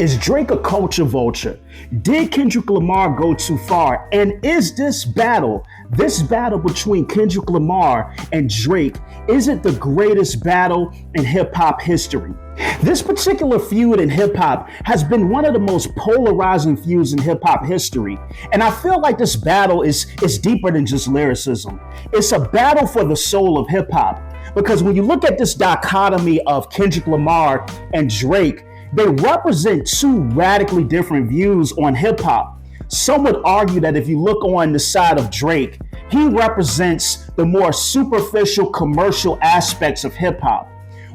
Is Drake a culture vulture? Did Kendrick Lamar go too far? And is this battle between Kendrick Lamar and Drake, is it the greatest battle in hip hop history? This particular feud in hip hop has been one of the most polarizing feuds in hip hop history. And I feel like this battle is deeper than just lyricism. It's a battle for the soul of hip hop. Because when you look at this dichotomy of Kendrick Lamar and Drake, they represent two radically different views on hip hop. Some would argue that if you look on the side of Drake, he represents the more superficial commercial aspects of hip hop,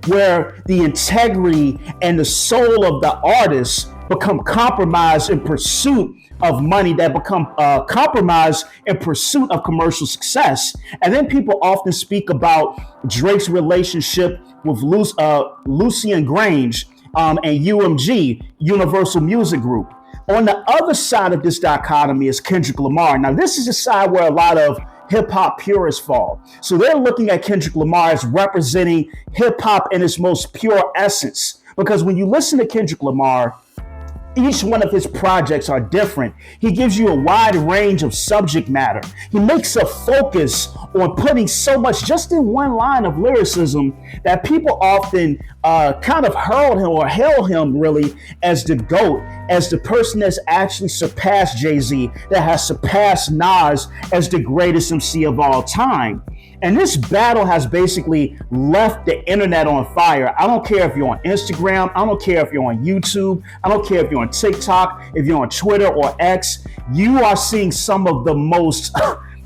where the integrity and the soul of the artist become compromised in pursuit of money, that become compromised in pursuit of commercial success. And then people often speak about Drake's relationship with Lucian Grange and UMG, Universal Music Group. On the other side of this dichotomy is Kendrick Lamar. Now, this is the side where a lot of hip hop purists fall. So they're looking at Kendrick Lamar as representing hip hop in its most pure essence. Because when you listen to Kendrick Lamar, each one of his projects are different. He gives you a wide range of subject matter. He makes a focus on putting so much just in one line of lyricism that people often kind of hurled him or hail him really as the GOAT, as the person that's actually surpassed Jay-Z, that has surpassed Nas as the greatest MC of all time. And this battle has basically left the internet on fire. I don't care if you're on Instagram. I don't care if you're on YouTube. I don't care if you're on TikTok, if you're on Twitter or X. You are seeing some of the most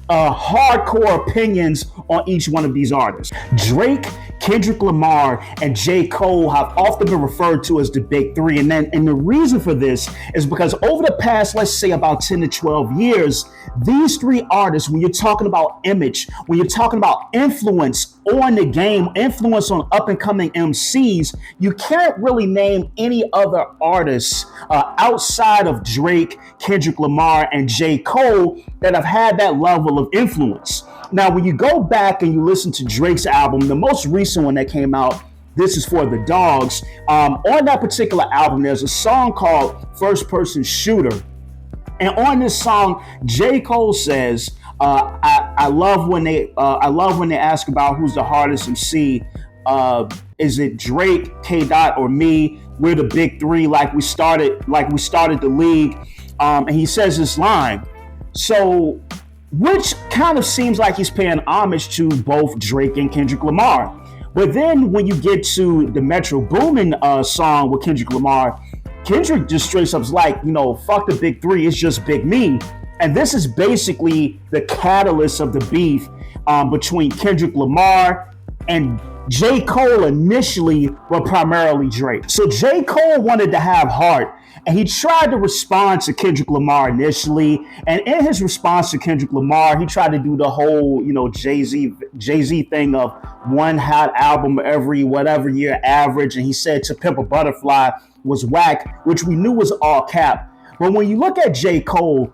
hardcore opinions on each one of these artists. Drake, Kendrick Lamar, and J. Cole have often been referred to as the big three. And the reason for this is because over the past, let's say about 10 to 12 years, these three artists, when you're talking about image, when you're talking about influence on the game, influence on up and coming MCs, you can't really name any other artists outside of Drake, Kendrick Lamar, and J. Cole that have had that level of influence. Now, when you go back and you listen to Drake's album, the most recent one that came out, This Is For The Dogs, on that particular album, there's a song called First Person Shooter. And on this song, J. Cole says, I love when they ask about who's the hardest MC. Is it Drake, K. Dot, or me? We're the big three, like we started the league. And he says this line. So, which kind of seems like he's paying homage to both Drake and Kendrick Lamar. But then when you get to the Metro Boomin song with Kendrick Lamar, Kendrick just straight up is like, fuck the big three, it's just big me. And this is basically the catalyst of the beef between Kendrick Lamar and J. Cole initially, but primarily Drake. So J. Cole wanted to have heart, and he tried to respond to Kendrick Lamar initially. And in his response to Kendrick Lamar, he tried to do the whole, Jay-Z thing of one hot album every whatever year average. And he said To Pimp a Butterfly was whack, which we knew was all cap. But when you look at J. Cole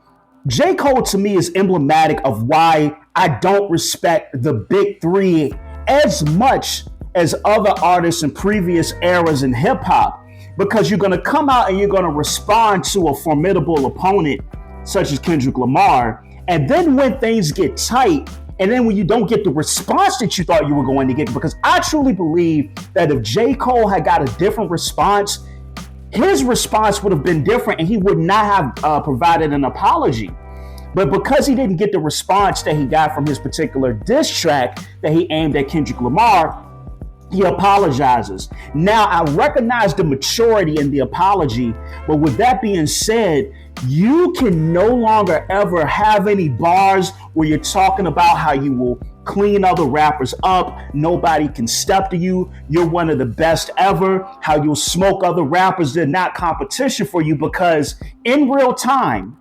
to me is emblematic of why I don't respect the big three as much as other artists in previous eras in hip hop, because you're going to come out and you're going to respond to a formidable opponent such as Kendrick Lamar. And then when things get tight, and then when you don't get the response that you thought you were going to get, because I truly believe that if J. Cole had got a different response, his response would have been different and he would not have provided an apology. But because he didn't get the response that he got from his particular diss track that he aimed at Kendrick Lamar, he apologizes. Now, I recognize the maturity in the apology, but with that being said, you can no longer ever have any bars where you're talking about how you will clean other rappers up, nobody can step to you, you're one of the best ever, how you'll smoke other rappers, they're not competition for you, because in real time,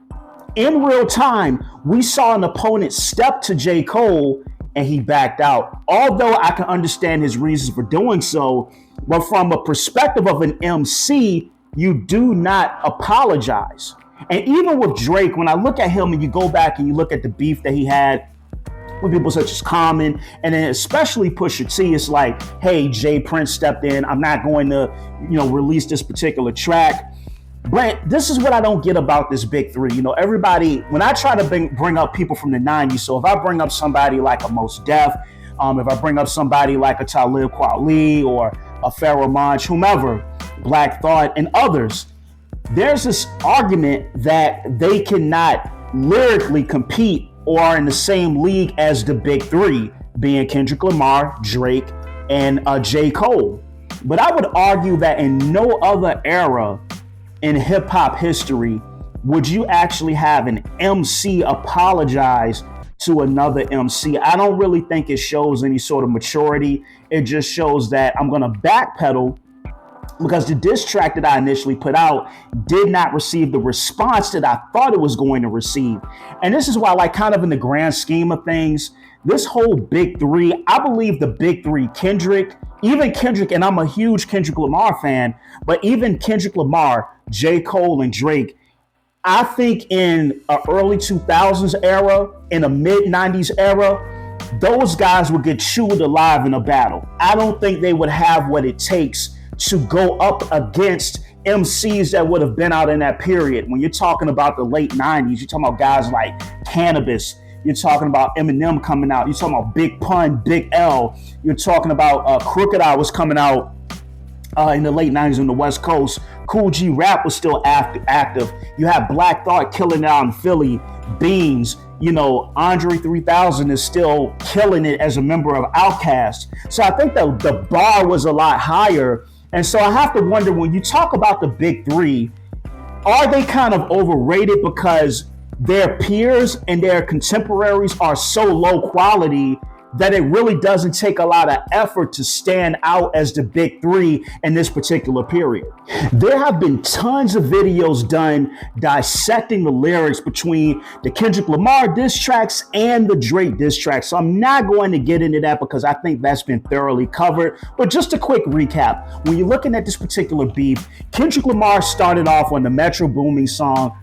we saw an opponent step to J. Cole and he backed out. Although I can understand his reasons for doing so, but from a perspective of an MC, you do not apologize. And even with Drake, when I look at him and you go back and you look at the beef that he had with people such as Common, and then especially Pusha T, it's like, hey, Jay Prince stepped in, I'm not going to, release this particular track. But this is what I don't get about this big three. Everybody, when I try to bring up people from the 90s, so if I bring up somebody like a Mos Def, if I bring up somebody like a Talib Kweli or a Pharoah Monch, whomever, Black Thought, and others, there's this argument that they cannot lyrically compete or are in the same league as the big three, being Kendrick Lamar, Drake, and J. Cole. But I would argue that in no other era in hip hop history would you actually have an MC apologize to another MC. I don't really think it shows any sort of maturity. It just shows that I'm going to backpedal because the diss track that I initially put out did not receive the response that I thought it was going to receive. And this is why, like, kind of in the grand scheme of things, this whole big three, I believe the big three, even Kendrick, and I'm a huge Kendrick Lamar fan, but even Kendrick Lamar, J. Cole, and Drake, I think in an early 2000s era, in a mid 90s era, those guys would get chewed alive in a battle. I don't think they would have what it takes to go up against MCs that would have been out in that period. When you're talking about the late 90s, you're talking about guys like Cannabis, you're talking about Eminem coming out, you're talking about Big Pun, Big L, you're talking about Crooked Eye was coming out in the late 90s on the West Coast. Cool G Rap was still active. You have Black Thought killing it out in Philly. Beans, Andre 3000 is still killing it as a member of Outkast. So I think the bar was a lot higher. And so I have to wonder, when you talk about the big three, are they kind of overrated because their peers and their contemporaries are so low quality that it really doesn't take a lot of effort to stand out as the big three in this particular period? There have been tons of videos done dissecting the lyrics between the Kendrick Lamar diss tracks and the Drake diss tracks. So I'm not going to get into that because I think that's been thoroughly covered. But just a quick recap. When you're looking at this particular beef, Kendrick Lamar started off on the Metro Boomin song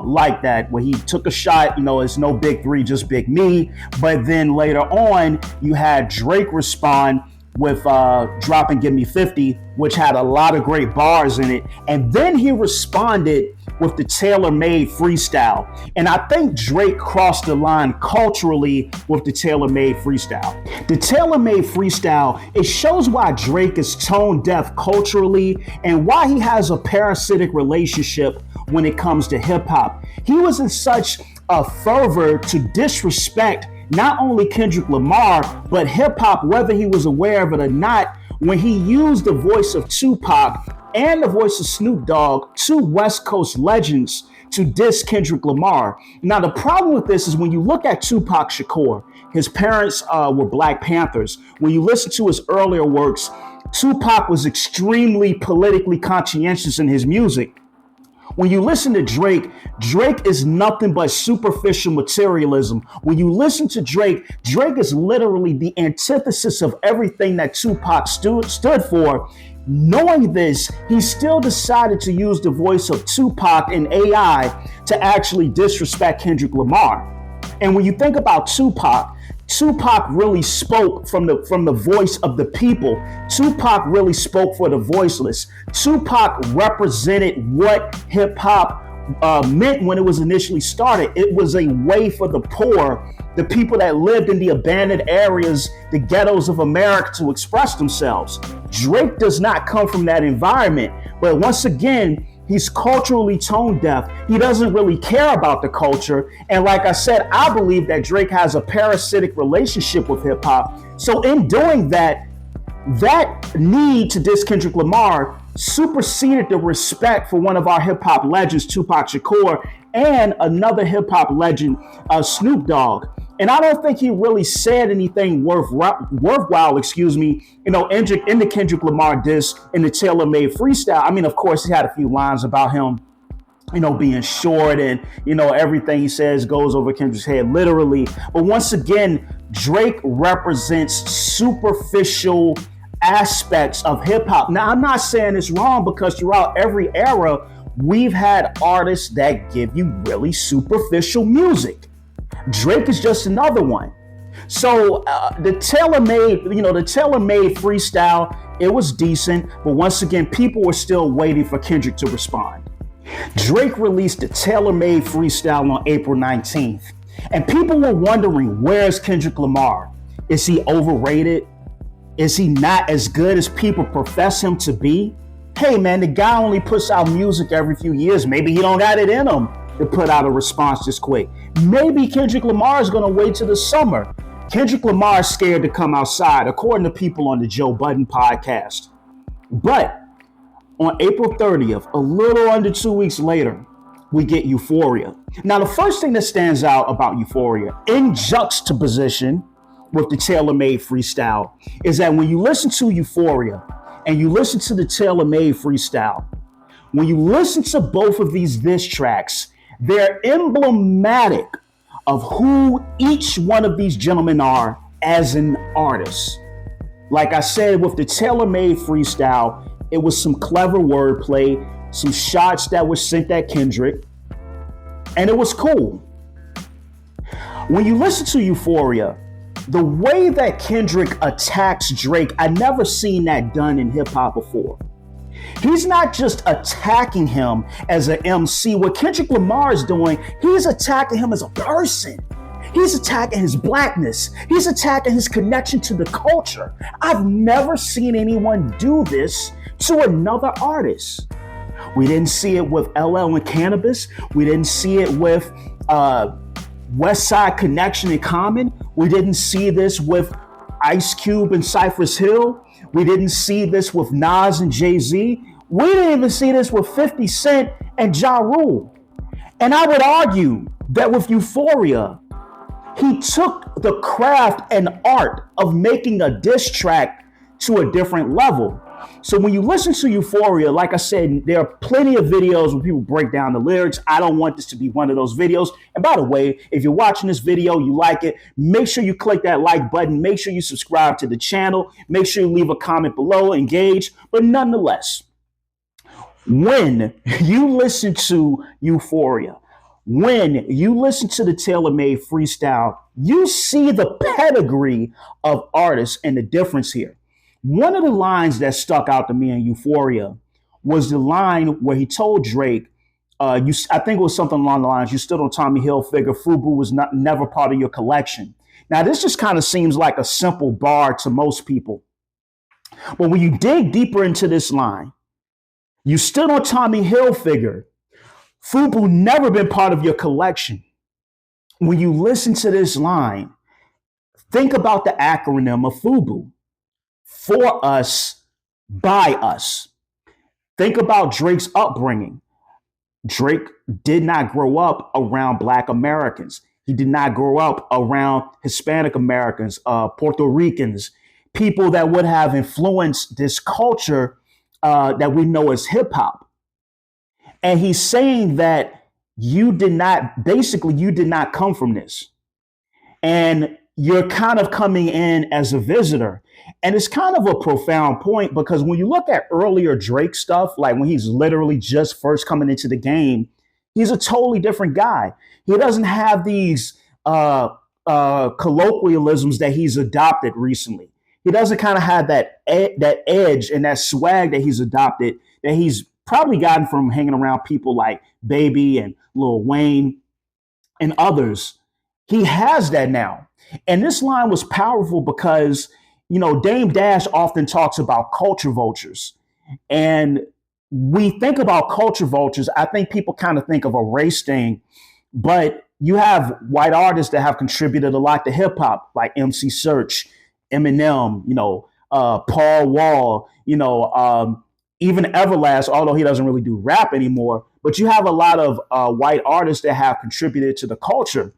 Like That, where he took a shot, it's no big three, just big me. But then later on, you had Drake respond with dropping Give Me 50, which had a lot of great bars in it. And then he responded with the tailor-made freestyle. And I think Drake crossed the line culturally with the tailor-made freestyle. The tailor-made freestyle, it shows why Drake is tone deaf culturally and why he has a parasitic relationship when it comes to hip hop. He was in such a fervor to disrespect not only Kendrick Lamar, but hip hop, whether he was aware of it or not, when he used the voice of Tupac and the voice of Snoop Dogg, two West Coast legends, to diss Kendrick Lamar. Now, the problem with this is when you look at Tupac Shakur, his parents were Black Panthers. When you listen to his earlier works, Tupac was extremely politically conscientious in his music. When you listen to Drake, Drake is nothing but superficial materialism. When you listen to Drake, Drake is literally the antithesis of everything that Tupac stood for. Knowing this, he still decided to use the voice of Tupac and AI to actually disrespect Kendrick Lamar. And when you think about Tupac really spoke from the voice of the people. Tupac really spoke for the voiceless. Tupac represented what hip hop meant when it was initially started. It was a way for the poor, the people that lived in the abandoned areas, the ghettos of America, to express themselves. Drake does not come from that environment, but once again, he's culturally tone deaf. He doesn't really care about the culture. And like I said, I believe that Drake has a parasitic relationship with hip hop. So in doing that, that need to diss Kendrick Lamar superseded the respect for one of our hip hop legends, Tupac Shakur, and another hip hop legend, Snoop Dogg. And I don't think he really said anything worthwhile, in the Kendrick Lamar diss in the tailor-made freestyle. I mean, of course, he had a few lines about him, being short and, everything he says goes over Kendrick's head, literally. But once again, Drake represents superficial aspects of hip hop. Now, I'm not saying it's wrong because throughout every era, we've had artists that give you really superficial music. Drake is just another one. So the tailor-made freestyle, It was decent, but once again, people were still waiting for Kendrick to respond. Drake released a tailor-made freestyle on April 19th, and people were wondering, where's Kendrick Lamar? Is he overrated? Is he not as good as people profess him to be? Hey man, the guy only puts out music every few years. Maybe he don't got it in him to put out a response this quick. Maybe Kendrick Lamar is gonna wait till the summer. Kendrick Lamar is scared to come outside, according to people on the Joe Budden podcast. But on April 30th, a little under 2 weeks later, we get Euphoria. Now, the first thing that stands out about Euphoria, in juxtaposition with the tailor-made freestyle, is that when you listen to Euphoria and you listen to the tailor-made freestyle, when you listen to both of these diss tracks, they're emblematic of who each one of these gentlemen are as an artist. Like I said, with the tailor-made freestyle, it was some clever wordplay, some shots that were sent at Kendrick, and it was cool. When you listen to Euphoria, the way that Kendrick attacks Drake, I never seen that done in hip hop before. He's not just attacking him as an MC. What Kendrick Lamar is doing, he's attacking him as a person. He's attacking his blackness. He's attacking his connection to the culture. I've never seen anyone do this to another artist. We didn't see it with LL and Cannabis. We didn't see it with West Side Connection and Common. We didn't see this with Ice Cube and Cypress Hill. We didn't see this with Nas and Jay-Z. We didn't even see this with 50 Cent and Ja Rule. And I would argue that with Euphoria, he took the craft and art of making a diss track to a different level. So when you listen to Euphoria, like I said, there are plenty of videos where people break down the lyrics. I don't want this to be one of those videos. And by the way, if you're watching this video, you like it, make sure you click that like button. Make sure you subscribe to the channel. Make sure you leave a comment below, engage. But nonetheless, when you listen to Euphoria, when you listen to the tailor-made freestyle, you see the pedigree of artists and the difference here. One of the lines that stuck out to me in Euphoria was the line where he told Drake, I think it was something along the lines, you stood on Tommy Hilfiger, Fubu was never part of your collection. Now, this just kind of seems like a simple bar to most people. But when you dig deeper into this line, you stood on Tommy Hilfiger, Fubu never been part of your collection. When you listen to this line, think about the acronym of Fubu. For us, by us. Think about Drake's upbringing. Drake did not grow up around Black Americans. He did not grow up around Hispanic Americans, Puerto Ricans, people that would have influenced this culture that we know as hip hop. And he's saying that you did not come from this. And you're kind of coming in as a visitor. And it's kind of a profound point because when you look at earlier Drake stuff, like when he's literally just first coming into the game, he's a totally different guy. He doesn't have these colloquialisms that he's adopted recently. He doesn't kind of have that edge and that swag that he's adopted, that he's probably gotten from hanging around people like Baby and Lil Wayne and others. He has that now. And this line was powerful because, you know, Dame Dash often talks about culture vultures. And we think about culture vultures. I think people kind of think of a race thing, but you have white artists that have contributed a lot to hip hop, like MC Search, Eminem, Paul Wall, even Everlast, although he doesn't really do rap anymore. But you have a lot of white artists that have contributed to the culture,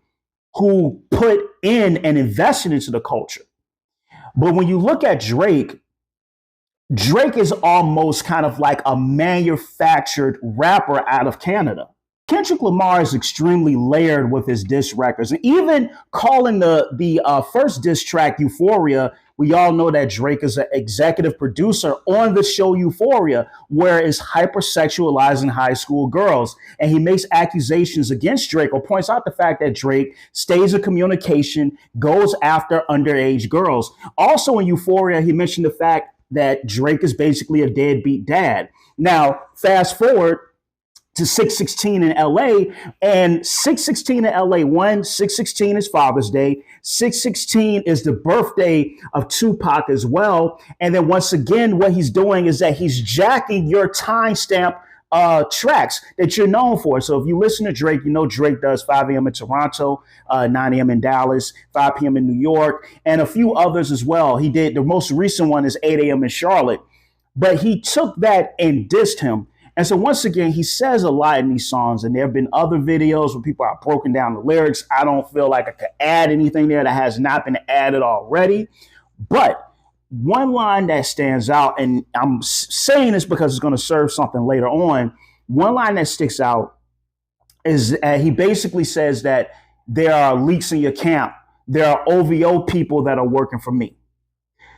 who put in and invested into the culture. But when you look at Drake, Drake is almost kind of like a manufactured rapper out of Canada. Kendrick Lamar is extremely layered with his diss records. And even calling the first diss track Euphoria, we all know that Drake is an executive producer on the show Euphoria, where it's hypersexualizing high school girls. And he makes accusations against Drake or points out the fact that Drake stays in communication, goes after underage girls. Also in Euphoria, he mentioned the fact that Drake is basically a deadbeat dad. Now, fast forward to 616 in LA, and 616 in LA, 616 is Father's Day. 616 is the birthday of Tupac as well. And then once again, what he's doing is that he's jacking your timestamp tracks that you're known for. So if you listen to Drake, you know Drake does 5 a.m. in Toronto, 9 a.m. in Dallas, 5 p.m. in New York, and a few others as well. He did, the most recent one is 8 a.m. in Charlotte. But he took that and dissed him. And so once again, he says a lot in these songs, and there have been other videos where people have broken down the lyrics. I don't feel like I could add anything there that has not been added already. But one line that stands out, and I'm saying this because it's going to serve something later on, one line that sticks out is he basically says that there are leaks in your camp. There are OVO people that are working for me.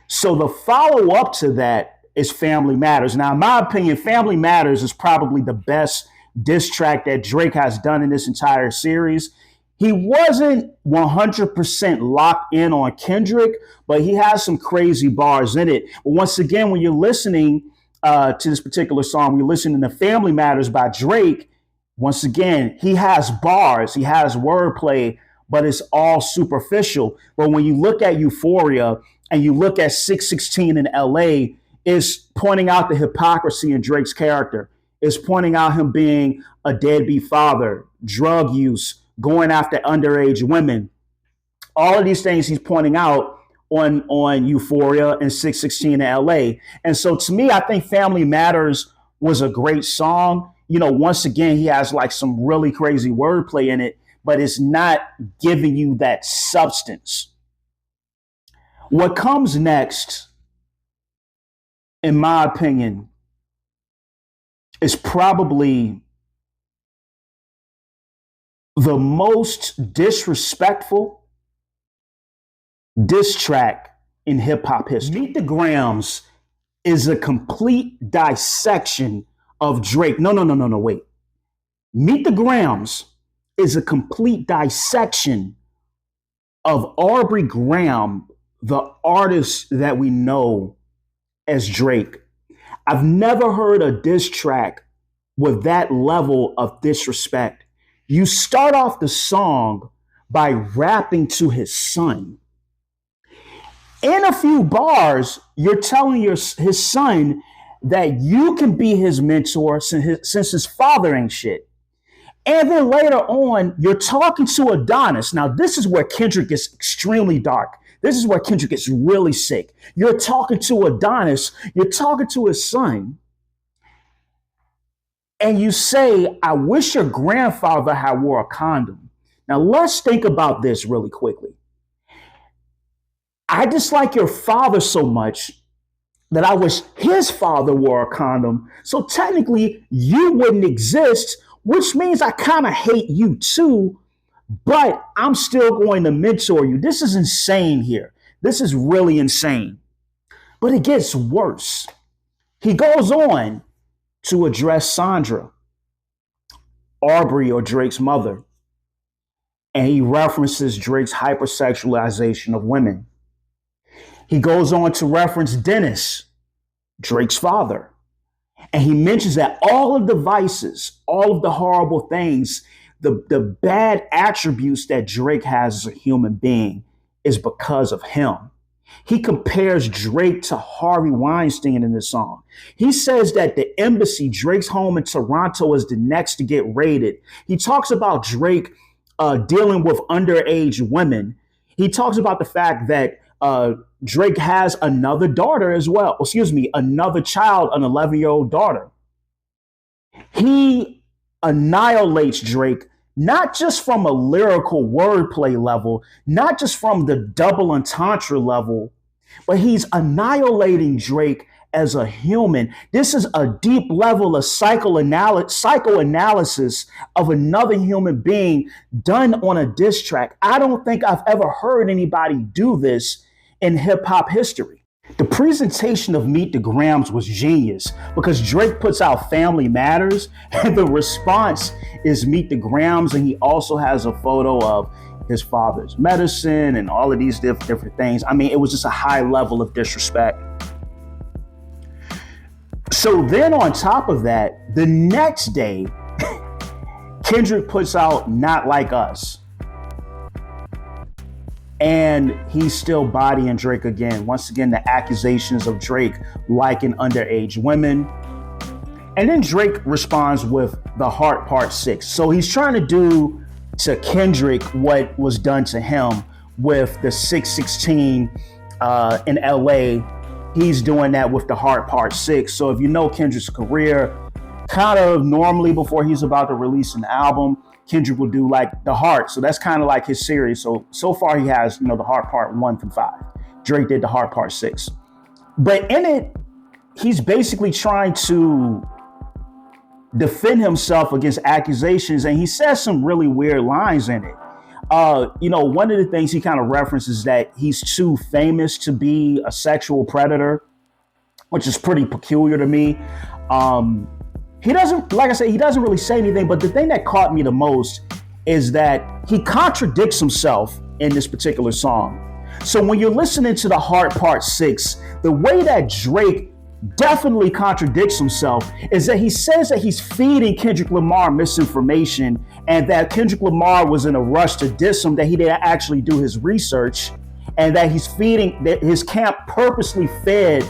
So the follow-up to that is Family Matters. Now, in my opinion, Family Matters is probably the best diss track that Drake has done in this entire series. He wasn't 100% locked in on Kendrick, but he has some crazy bars in it. But once again, when you're listening to this particular song, when you're listening to Family Matters by Drake, once again, he has bars, he has wordplay, but it's all superficial. But when you look at Euphoria and you look at 616 in LA, is pointing out the hypocrisy in Drake's character, is pointing out him being a deadbeat father, drug use, going after underage women. All of these things he's pointing out on Euphoria and 616 in LA. And so to me, I think Family Matters was a great song. You know, once again, he has like some really crazy wordplay in it, but it's not giving you that substance. What comes next, in my opinion, is probably the most disrespectful diss track in hip hop history. Meet the Grams is a complete dissection of Drake. No, wait. Meet the Grams is a complete dissection of Aubrey Graham, the artist that we know as Drake. I've never heard a diss track with that level of disrespect. You start off the song by rapping to his son. In a few bars, you're telling his son that you can be his mentor since his father ain't shit. And then later on, you're talking to Adonis. Now, this is where Kendrick gets extremely dark. This is where Kendrick gets really sick. You're talking to Adonis, you're talking to his son, and you say, I wish your grandfather had wore a condom. Now, let's think about this really quickly. I dislike your father so much that I wish his father wore a condom. So technically, you wouldn't exist, which means I kind of hate you too, but I'm still going to mentor you. This is insane here. This is really insane. But it gets worse. He goes on to address Sandra, Aubrey, or Drake's mother, and he references Drake's hypersexualization of women. He goes on to reference Dennis, Drake's father, and he mentions that all of the vices, all of the horrible things, the bad attributes that Drake has as a human being is because of him. He compares Drake to Harvey Weinstein in this song. He says that the embassy, Drake's home in Toronto, is the next to get raided. He talks about Drake dealing with underage women. He talks about the fact that Drake has another daughter as well. Another child, an 11-year-old daughter. He annihilates Drake, not just from a lyrical wordplay level, not just from the double entendre level, but he's annihilating Drake as a human. This is a deep level of psychoanalysis of another human being done on a diss track. I don't think I've ever heard anybody do this in hip hop history. The presentation of Meet the Grams was genius because Drake puts out Family Matters and the response is Meet the Grams, and he also has a photo of his father's medicine and all of these different things. I mean, it was just a high level of disrespect. So then on top of that, the next day, Kendrick puts out Not Like Us. And he's still bodying Drake again. Once again, the accusations of Drake liking underage women. And then Drake responds with The Heart Part 6. So he's trying to do to Kendrick what was done to him with the 616 in LA. He's doing that with The Heart Part 6. So if you know Kendrick's career, kind of normally before he's about to release an album, Kendrick will do like The Heart. So that's kind of like his series. So far he has, The Heart Part 1 through 5. Drake did The Heart Part 6. But in it, he's basically trying to defend himself against accusations, and he says some really weird lines in it. One of the things he kind of references that he's too famous to be a sexual predator, which is pretty peculiar to me. He doesn't, like I said, he doesn't really say anything, but the thing that caught me the most is that he contradicts himself in this particular song. So when you're listening to The Heart Part 6, the way that Drake definitely contradicts himself is that he says that he's feeding Kendrick Lamar misinformation and that Kendrick Lamar was in a rush to diss him, that he didn't actually do his research, and that that his camp purposely fed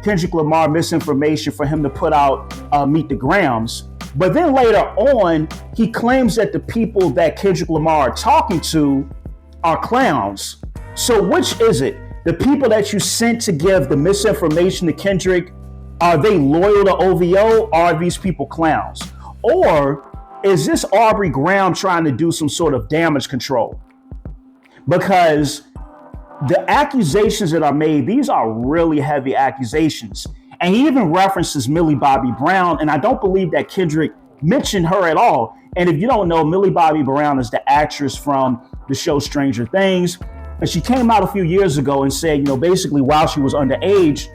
Kendrick Lamar misinformation for him to put out Meet the Grams. But then later on, he claims that the people that Kendrick Lamar are talking to are clowns. So which is it? The people that you sent to give the misinformation to Kendrick, are they loyal to OVO, or are these people clowns? Or is this Aubrey Graham trying to do some sort of damage control? Because the accusations that are made, these are really heavy accusations. And he even references Millie Bobby Brown, and I don't believe that Kendrick mentioned her at all. And if you don't know, Millie Bobby Brown is the actress from the show Stranger Things. And she came out a few years ago and said, basically while she was underage,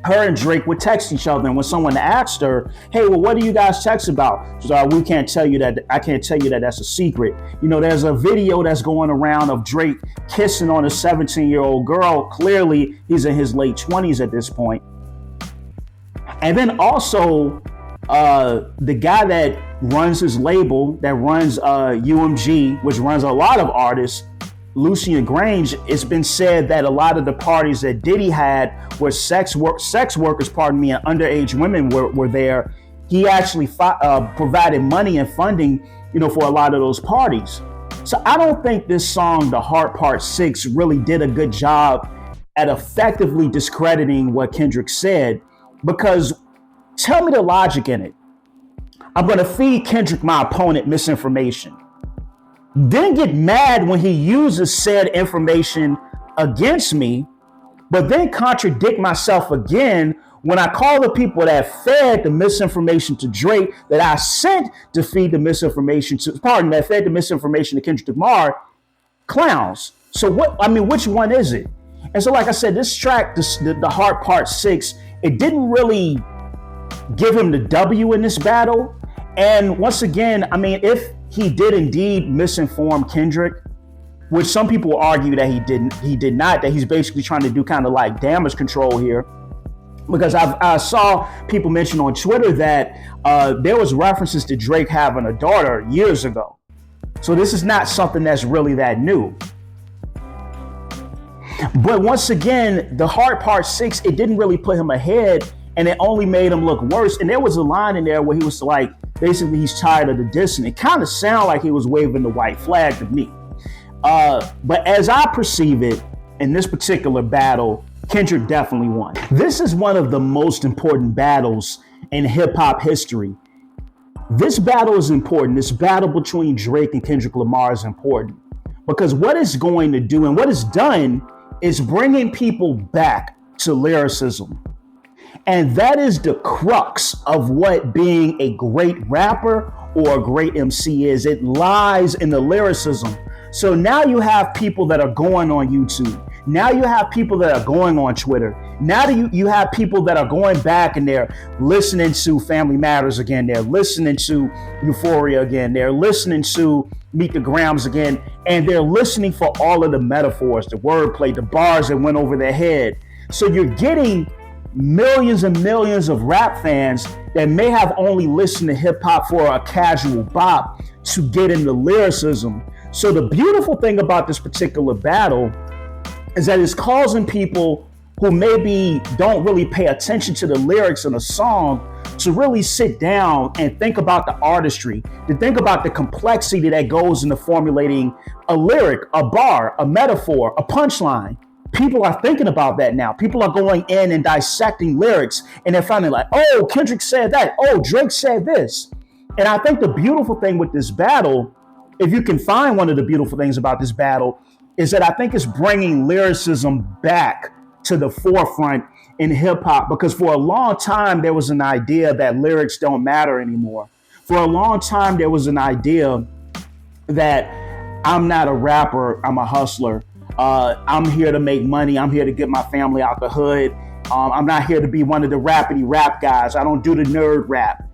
her and Drake would text each other. And when someone asked her, hey, well, what do you guys text about? She's like, we can't tell you that. I can't tell you that that's a secret. There's a video that's going around of Drake kissing on a 17-year-old girl. Clearly, he's in his late 20s at this point. And then also, the guy that runs his label, that runs UMG, which runs a lot of artists, Lucian Grange, it's been said that a lot of the parties that Diddy had where sex workers, and underage women were there. He actually provided money and funding, for a lot of those parties. So I don't think this song, The Heart Part 6, really did a good job at effectively discrediting what Kendrick said, because tell me the logic in it. I'm going to feed Kendrick, my opponent, misinformation. Then get mad when he uses said information against me, but then contradict myself again when I call the people that fed the misinformation to Drake, that I sent to feed the misinformation to, that fed the misinformation to Kendrick Lamar, clowns. So which one is it? And so, like I said, this track, the Heart Part 6, it didn't really give him the W in this battle. And once again, if he did indeed misinform Kendrick, which some people argue that he did not, that he's basically trying to do kind of like damage control here. Because I saw people mention on Twitter that there was references to Drake having a daughter years ago. So this is not something that's really that new. But once again, the Heart Part 6, it didn't really put him ahead, and it only made him look worse. And there was a line in there where he was like, basically he's tired of the dissing. It kind of sounded like he was waving the white flag to me. But as I perceive it, in this particular battle, Kendrick definitely won. This is one of the most important battles in hip hop history. This battle is important. This battle between Drake and Kendrick Lamar is important because what it's going to do and what it's done is bringing people back to lyricism. And that is the crux of what being a great rapper or a great MC is. It lies in the lyricism. So now you have people that are going on YouTube. Now you have people that are going on Twitter. Now you have people that are going back and they're listening to Family Matters again. They're listening to Euphoria again. They're listening to Meet the Grams again. And they're listening for all of the metaphors, the wordplay, the bars that went over their head. So you're getting millions and millions of rap fans that may have only listened to hip hop for a casual bop to get into lyricism. So the beautiful thing about this particular battle is that it's causing people who maybe don't really pay attention to the lyrics in a song to really sit down and think about the artistry, to think about the complexity that goes into formulating a lyric, a bar, a metaphor, a punchline. People are thinking about that now. People are going in and dissecting lyrics, and they're finding like, oh, Kendrick said that. Oh, Drake said this. And I think the beautiful thing with this battle, if you can find one of the beautiful things about this battle, is that I think it's bringing lyricism back to the forefront in hip hop, because for a long time there was an idea that lyrics don't matter anymore. For a long time there was an idea that I'm not a rapper, I'm a hustler. I'm here to make money. I'm here to get my family out the hood. I'm not here to be one of the rapidy rap guys. I don't do the nerd rap.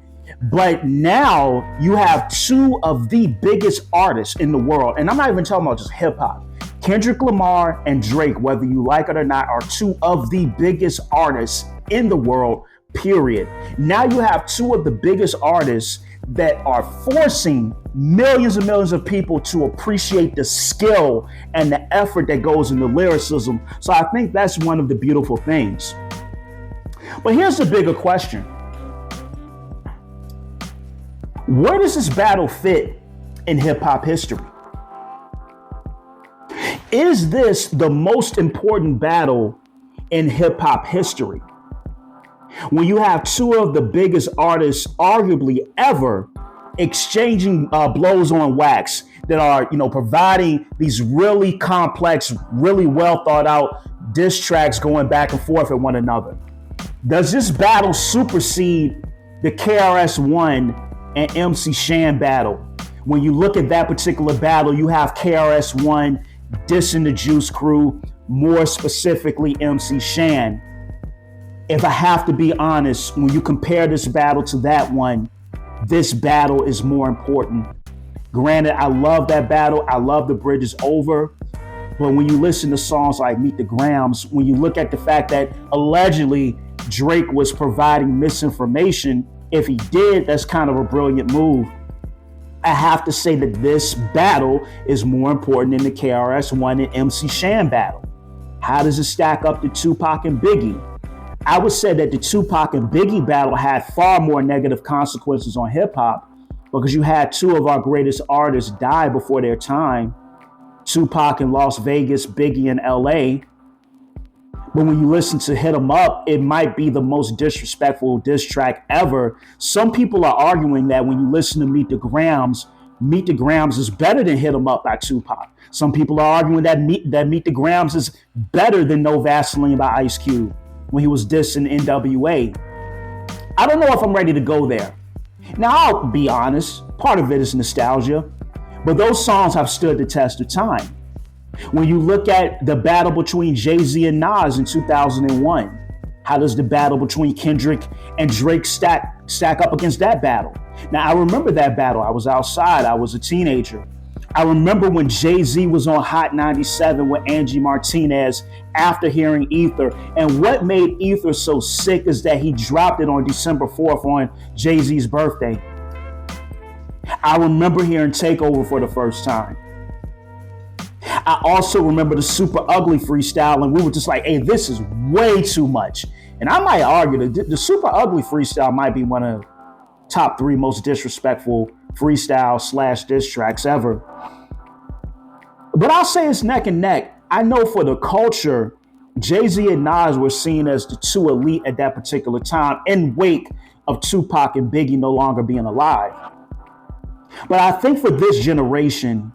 But now you have two of the biggest artists in the world, and I'm not even talking about just hip hop. Kendrick Lamar and Drake, whether you like it or not, are two of the biggest artists in the world, period. Now you have two of the biggest artists that are forcing millions and millions of people to appreciate the skill and the effort that goes into lyricism. So I think that's one of the beautiful things. But here's the bigger question. Where does this battle fit in hip hop history? Is this the most important battle in hip hop history? When you have two of the biggest artists, arguably ever, exchanging blows on wax that are, providing these really complex, really well thought out diss tracks going back and forth at one another. Does this battle supersede the KRS-One and MC Shan battle? When you look at that particular battle, you have KRS-One dissing the Juice Crew, more specifically MC Shan. If I have to be honest, when you compare this battle to that one, this battle is more important. Granted, I love that battle. I love The Bridge Is Over. But when you listen to songs like Meet the Grams, when you look at the fact that allegedly Drake was providing misinformation, if he did, that's kind of a brilliant move. I have to say that this battle is more important than the KRS-One and MC Shan battle. How does it stack up to Tupac and Biggie? I would say that the Tupac and Biggie battle had far more negative consequences on hip hop because you had two of our greatest artists die before their time. Tupac in Las Vegas, Biggie in LA. But when you listen to Hit 'Em Up, it might be the most disrespectful diss track ever. Some people are arguing that when you listen to Meet the Grams is better than Hit 'Em Up by Tupac. Some people are arguing that Meet the Grams is better than No Vaseline by Ice Cube when he was dissing NWA. I don't know if I'm ready to go there. Now, I'll be honest, part of it is nostalgia, but those songs have stood the test of time. When you look at the battle between Jay-Z and Nas in 2001, how does the battle between Kendrick and Drake stack up against that battle? Now, I remember that battle. I was outside. I was a teenager. I remember when Jay-Z was on Hot 97 with Angie Martinez after hearing Ether. And what made Ether so sick is that he dropped it on December 4th on Jay-Z's birthday. I remember hearing Takeover for the first time. I also remember the Super Ugly freestyle, and we were just like, hey, this is way too much. And I might argue that the Super Ugly freestyle might be one of the top 3 most disrespectful freestyle / diss tracks ever. But I'll say it's neck and neck. I know for the culture, Jay-Z and Nas were seen as the two elite at that particular time in wake of Tupac and Biggie no longer being alive. But I think for this generation,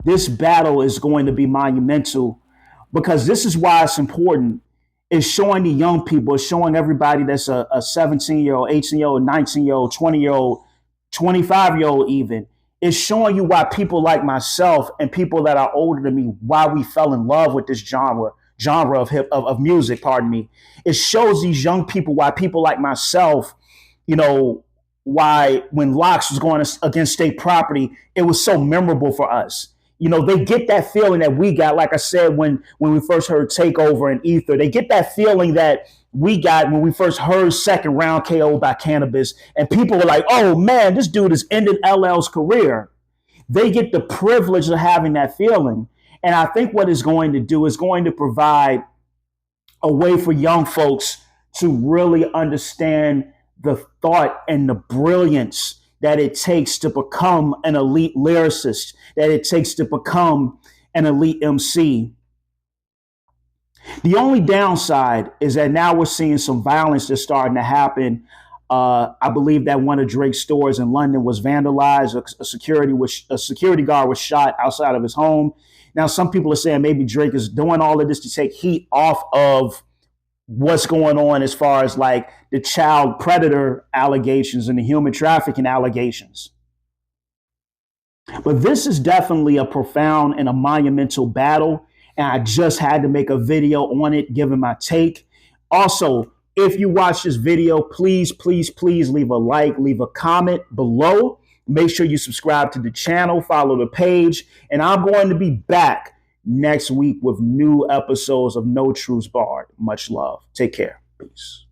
this battle is going to be monumental because this is why it's important. It's showing the young people, it's showing everybody that's a 17-year-old, 18-year-old, 19-year-old, 20-year-old, 25-year-old even. It's showing you why people like myself and people that are older than me, why we fell in love with this genre of music, pardon me. It shows these young people why people like myself, why when Lox was going against state property, it was so memorable for us. They get that feeling that we got, like I said, when we first heard Takeover and Ether. They get that feeling that we got when we first heard second round KO by cannabis, and people were like, oh man, this dude is ending LL's career. They get the privilege of having that feeling. And I think what it's going to do is going to provide a way for young folks to really understand the thought and the brilliance that it takes to become an elite lyricist, that it takes to become an elite MC. The only downside is that now we're seeing some violence that's starting to happen. I believe that one of Drake's stores in London was vandalized. A security guard was shot outside of his home. Now, some people are saying maybe Drake is doing all of this to take heat off of what's going on as far as like the child predator allegations and the human trafficking allegations. But this is definitely a profound and a monumental battle. And I just had to make a video on it, giving my take. Also, if you watch this video, please, please, please leave a like, leave a comment below. Make sure you subscribe to the channel, follow the page, and I'm going to be back next week with new episodes of No Truths Barred. Much love. Take care. Peace.